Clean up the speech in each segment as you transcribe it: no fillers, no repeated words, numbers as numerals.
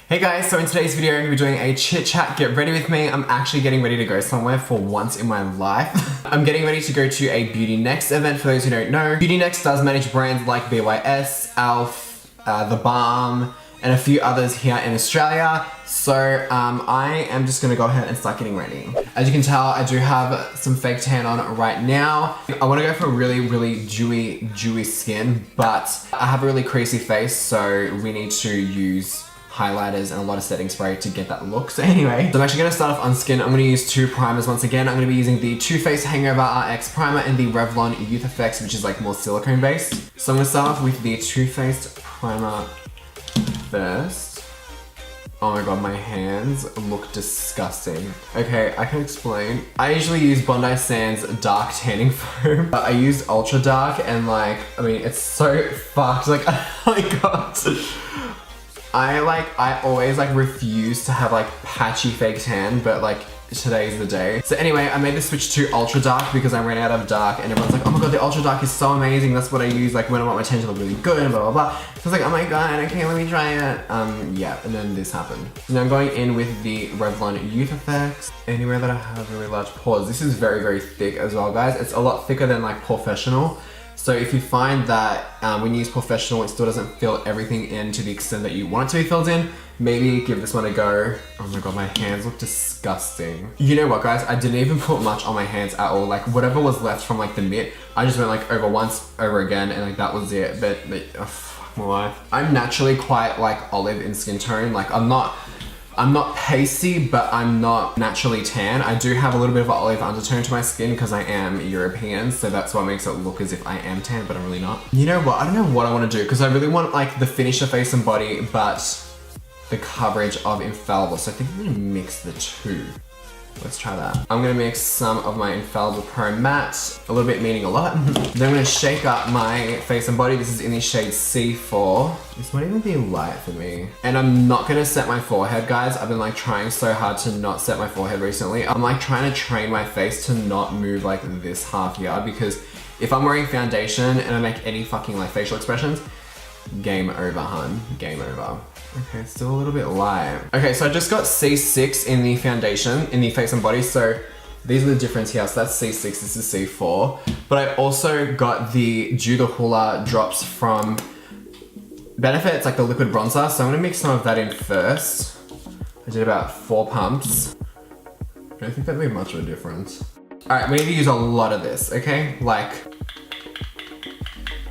Hey guys, so in today's video we're doing a chit chat, get ready with me. I'm actually getting ready to go somewhere for once in my life. I'm getting ready to go to a Beauty Next event. For those who don't know, Beauty Next does manage brands like BYS, Elf, The Balm, and a few others here in Australia. So I am just gonna go ahead and start getting ready. As you can tell, I do have some fake tan on right now. I wanna go for really dewy skin, but I have a really creasy face, so we need to use highlighters and a lot of setting spray to get that look. So anyway, so I'm actually gonna start off on skin. I'm gonna use two primers once again. I'm gonna be using the Too Faced Hangover RX primer and the Revlon Youth Effects, which is like more silicone based. So I'm gonna start off with the Too Faced primer first. Oh my god, my hands look disgusting. Okay, I can explain. I usually use Bondi Sands dark tanning foam, but I used ultra dark and like, I mean, it's so fucked. Like, oh my god. I always like refuse to have like patchy fake tan, but like today's the day. So anyway, I made the switch to ultra dark because I ran out of dark and everyone's like, oh my god, the ultra dark is so amazing. That's what I use like when I want my tan to look really good and blah blah blah. So I was like, oh my god, okay, let me try it. Yeah, and then this happened. So now I'm going in with the Revlon Youth Effects. Anywhere that I have really large pores. This is very thick as well, guys. It's a lot thicker than like Professional. So if you find that when you use Professional, it still doesn't fill everything in to the extent that you want it to be filled in, maybe give this one a go. Oh my god, my hands look disgusting. You know what, guys? I didn't even put much on my hands at all. Like whatever was left from like the mitt, I just went like over once, over again, and like that was it. But oh, fuck my life. I'm naturally quite like olive in skin tone. Like I'm not pasty, but I'm not naturally tan. I do have a little bit of an olive undertone to my skin because I am European, so that's what makes it look as if I am tan, but I'm really not. You know what? I don't know what I want to do because I really want like the finisher face and body, but the coverage of Infallible. So I think I'm gonna mix the two. Let's try that. I'm gonna mix some of my Infallible Pro Matte, a little bit meaning a lot. Then I'm gonna shake up my face and body. This is in the shade C4. This might even be light for me. And I'm not gonna set my forehead, guys. I've been like trying so hard to not set my forehead recently. I'm like trying to train my face to not move like this half here because if I'm wearing foundation and I make any fucking like facial expressions, game over, hun. Game over. Okay, still a little bit light. Okay, so I just got C6 in the foundation, in the face and body, so these are the difference here. So that's C6, this is C4. But I also got the Hoola drops from Benefit. It's like the liquid bronzer, so I'm gonna mix some of that in first. I did about 4 pumps. I don't think that made much of a difference. All right, we need to use a lot of this, okay? Like,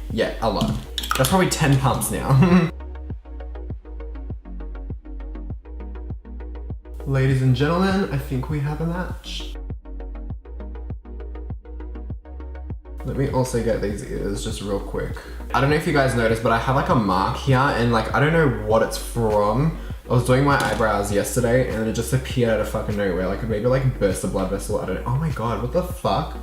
yeah, a lot. That's probably 10 pumps now. Ladies and gentlemen, I think we have a match. Let me also get these ears just real quick. I don't know if you guys noticed, but I have like a mark here and like, I don't know what it's from. I was doing my eyebrows yesterday and it just appeared out of fucking nowhere. Like maybe like burst a blood vessel, I don't know. Oh my god, what the fuck?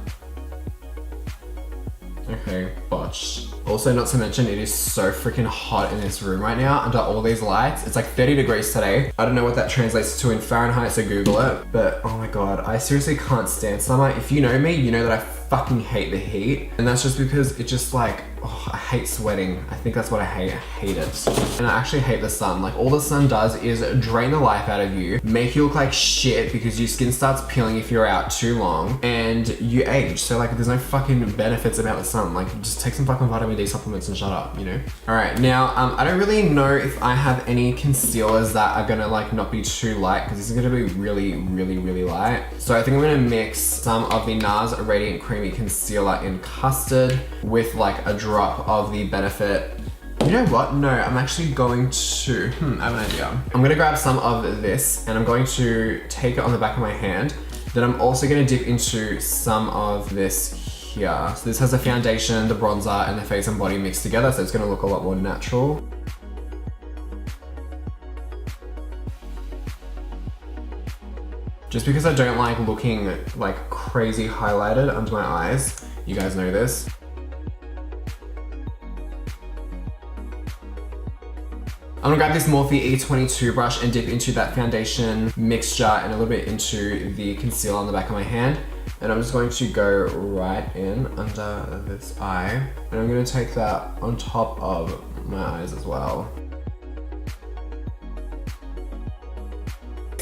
Okay, botched. Also, not to mention, it is so freaking hot in this room right now under all these lights. It's like 30 degrees today. I don't know what that translates to in Fahrenheit, so Google it. But oh my god, I seriously can't stand summer. If you know me, you know that I fucking hate the heat. And that's just because it just like, oh, I hate sweating. I think that's what I hate. I hate it. And I actually hate the sun. Like all the sun does is drain the life out of you, make you look like shit because your skin starts peeling if you're out too long and you age. So like there's no fucking benefits about the sun. Like just take some fucking vitamin D supplements and shut up, you know? All right, now I don't really know if I have any concealers that are gonna like not be too light because this is gonna be really light. So I think I'm gonna mix some of the NARS Radiant Creamy Concealer in Custard with like a drop of the Benefit. You know what? No, I'm actually going to, I have an idea. I'm gonna grab some of this and I'm going to take it on the back of my hand. Then I'm also gonna dip into some of this here. So this has the foundation, the bronzer, and the face and body mixed together, so it's gonna look a lot more natural. Just because I don't like looking like crazy highlighted under my eyes. You guys know this. I'm gonna grab this Morphe E22 brush and dip into that foundation mixture and a little bit into the concealer on the back of my hand. And I'm just going to go right in under this eye. And I'm gonna take that on top of my eyes as well.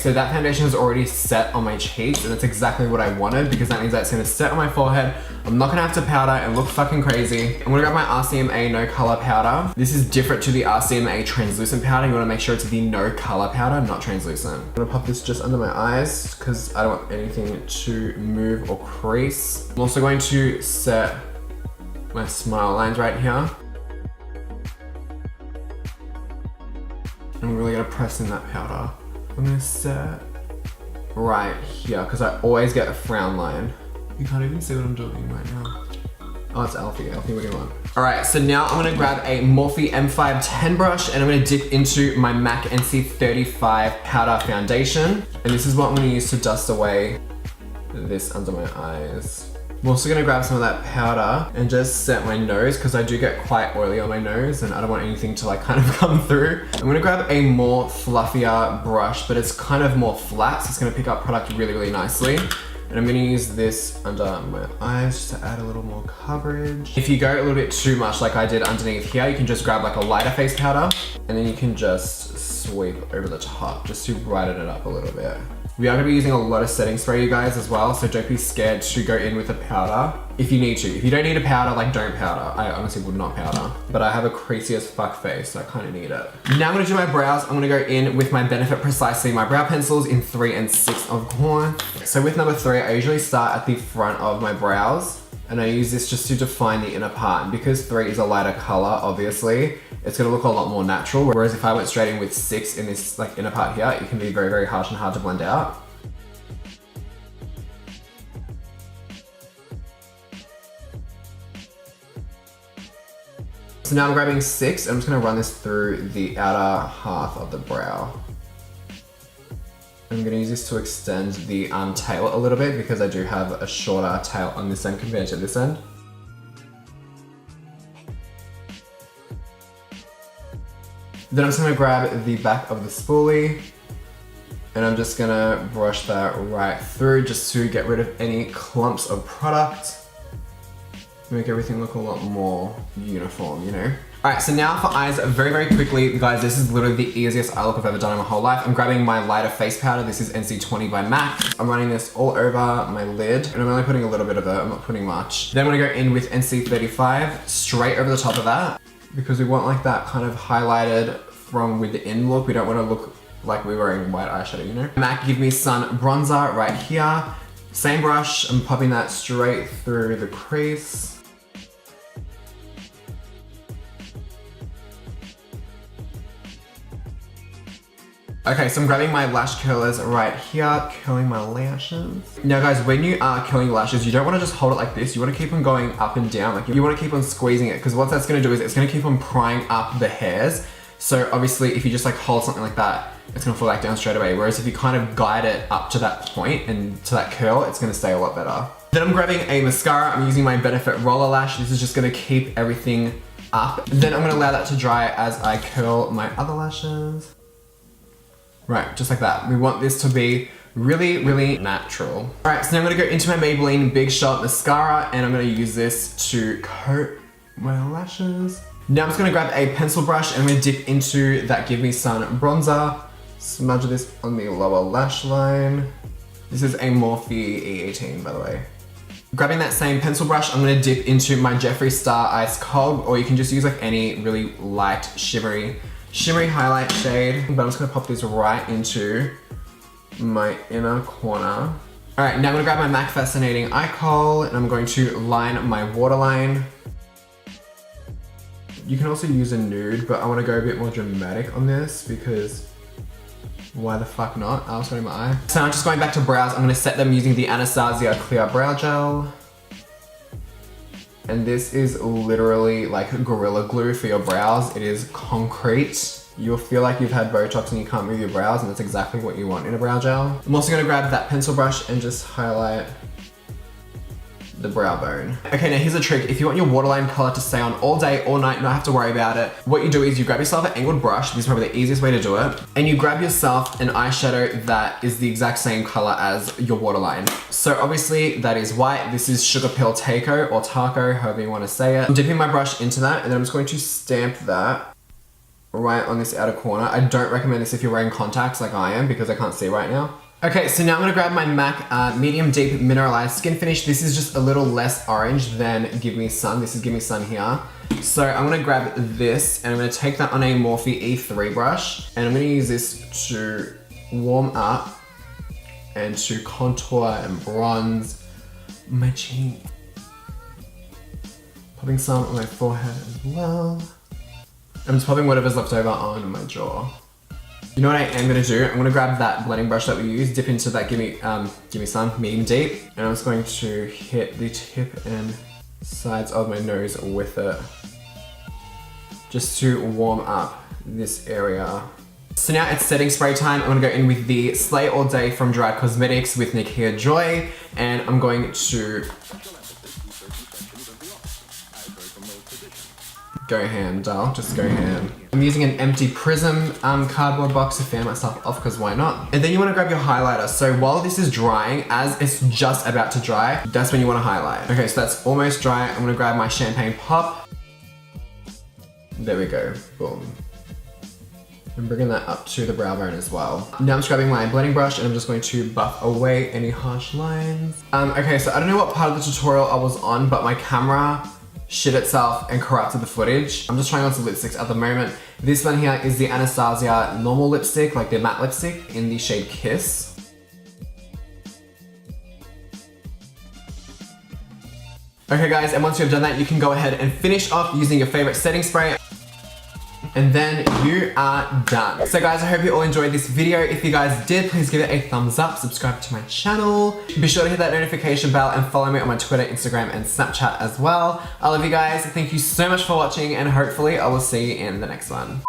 So that foundation is already set on my cheeks, and that's exactly what I wanted because that means that it's gonna set on my forehead. I'm not gonna have to powder and look fucking crazy. I'm gonna grab my RCMA no color powder. This is different to the RCMA translucent powder. You wanna make sure it's the no color powder, not translucent. I'm gonna pop this just under my eyes because I don't want anything to move or crease. I'm also going to set my smile lines right here. I'm really gonna press in that powder. I'm gonna set right here because I always get a frown line. You can't even see what I'm doing right now. Oh, it's Alfie. Alfie, what do you want? All right, so now I'm gonna grab a Morphe M510 brush and I'm gonna dip into my MAC NC35 powder foundation. And this is what I'm gonna use to dust away this under my eyes. I'm also gonna grab some of that powder and just set my nose because I do get quite oily on my nose and I don't want anything to like kind of come through. I'm gonna grab a more fluffier brush, but it's kind of more flat, so it's gonna pick up product really, really nicely. And I'm gonna use this under my eyes just to add a little more coverage. If you go a little bit too much like I did underneath here, you can just grab like a lighter face powder and then you can just sweep over the top just to brighten it up a little bit. We are gonna be using a lot of setting spray, you guys, as well, so don't be scared to go in with a powder if you need to. If you don't need a powder, like don't powder. I honestly would not powder, but I have a creasy as fuck face, so I kinda need it. Now I'm gonna do my brows. I'm gonna go in with my Benefit Precisely, my brow pencils in 3 and 6 of course. So with number 3, I usually start at the front of my brows, and I use this just to define the inner part. And because 3 is a lighter color, obviously, it's gonna look a lot more natural. Whereas if I went straight in with 6 in this like inner part here, it can be very, very harsh and hard to blend out. So now I'm grabbing 6, and I'm just gonna run this through the outer half of the brow. I'm gonna use this to extend the tail a little bit because I do have a shorter tail on this end compared to this end. Then I'm just gonna grab the back of the spoolie and I'm just gonna brush that right through just to get rid of any clumps of product. Make everything look a lot more uniform, you know? All right, so now for eyes, very, very quickly, guys, this is literally the easiest eye look I've ever done in my whole life. I'm grabbing my lighter face powder. This is NC20 by MAC. I'm running this all over my lid, and I'm only putting a little bit of it. I'm not putting much. Then I'm gonna go in with NC35, straight over the top of that, because we want like that kind of highlighted from within look. We don't wanna look like we're wearing white eyeshadow, you know? MAC Give Me Sun bronzer right here. Same brush, I'm popping that straight through the crease. Okay, so I'm grabbing my lash curlers right here, curling my lashes. Now guys, when you are curling lashes, you don't wanna just hold it like this. You wanna keep on going up and down. Like you wanna keep on squeezing it, because what that's gonna do is it's gonna keep on prying up the hairs. So obviously if you just like hold something like that, it's gonna fall back down straight away. Whereas if you kind of guide it up to that point and to that curl, it's gonna stay a lot better. Then I'm grabbing a mascara. I'm using my Benefit Roller Lash. This is just gonna keep everything up. Then I'm gonna allow that to dry as I curl my other lashes. Right, just like that. We want this to be really, really natural. All right, so now I'm gonna go into my Maybelline Big Shot Mascara and I'm gonna use this to coat my lashes. Now I'm just gonna grab a pencil brush and I'm gonna dip into that Give Me Sun bronzer. Smudge this on the lower lash line. This is a Morphe E18, by the way. Grabbing that same pencil brush, I'm gonna dip into my Jeffree Star Ice Cold, or you can just use like any really light, shimmery highlight shade, but I'm just gonna pop this right into my inner corner. All right, now I'm gonna grab my MAC Fascinating Eye Kohl and I'm going to line my waterline. You can also use a nude, but I wanna go a bit more dramatic on this because why the fuck not? I was showing my eye. So now I'm just going back to brows. I'm gonna set them using the Anastasia Clear Brow Gel. And this is literally like Gorilla Glue for your brows. It is concrete. You'll feel like you've had Botox and you can't move your brows, and that's exactly what you want in a brow gel. I'm also gonna grab that pencil brush and just highlight the brow bone. Okay, now here's a trick. If you want your waterline color to stay on all day, all night, not have to worry about it, what you do is you grab yourself an angled brush. This is probably the easiest way to do it. And you grab yourself an eyeshadow that is the exact same color as your waterline. So obviously that is white. This is Sugar Pill Taco or Taco, however you want to say it. I'm dipping my brush into that and then I'm just going to stamp that right on this outer corner. I don't recommend this if you're wearing contacts like I am because I can't see right now. Okay, so now I'm gonna grab my MAC Medium Deep Mineralized Skin Finish. This is just a little less orange than Give Me Sun. This is Give Me Sun here. So I'm gonna grab this and I'm gonna take that on a Morphe E3 brush and I'm gonna use this to warm up and to contour and bronze my cheek. Popping some on my forehead as well. I'm just popping whatever's left over on my jaw. You know what I am gonna do? I'm gonna grab that blending brush that we used, dip into that Give Me Sun Medium Deep, and I'm just going to hit the tip and sides of my nose with it, just to warm up this area. So now it's setting spray time. I'm gonna go in with the Slay All Day from Dry Cosmetics with Nikia Joy, and I'm going to go ham, doll, just go ham. I'm using an empty Prism cardboard box to fan myself off because why not? And then you want to grab your highlighter. So while this is drying, as it's just about to dry, that's when you want to highlight. Okay, so that's almost dry. I'm gonna grab my Champagne Pop. There we go, boom. I'm bringing that up to the brow bone as well. Now I'm just grabbing my blending brush and I'm just going to buff away any harsh lines. Okay, so I don't know what part of the tutorial I was on, but my camera shit itself and corrupted the footage. I'm just trying on some lipsticks at the moment. This one here is the Anastasia normal lipstick, like the matte lipstick in the shade Kiss. Okay guys, and once you've done that, you can go ahead and finish off using your favorite setting spray. And then you are done. So guys, I hope you all enjoyed this video. If you guys did, please give it a thumbs up, subscribe to my channel. Be sure to hit that notification bell and follow me on my Twitter, Instagram, and Snapchat as well. I love you guys. Thank you so much for watching and hopefully I will see you in the next one.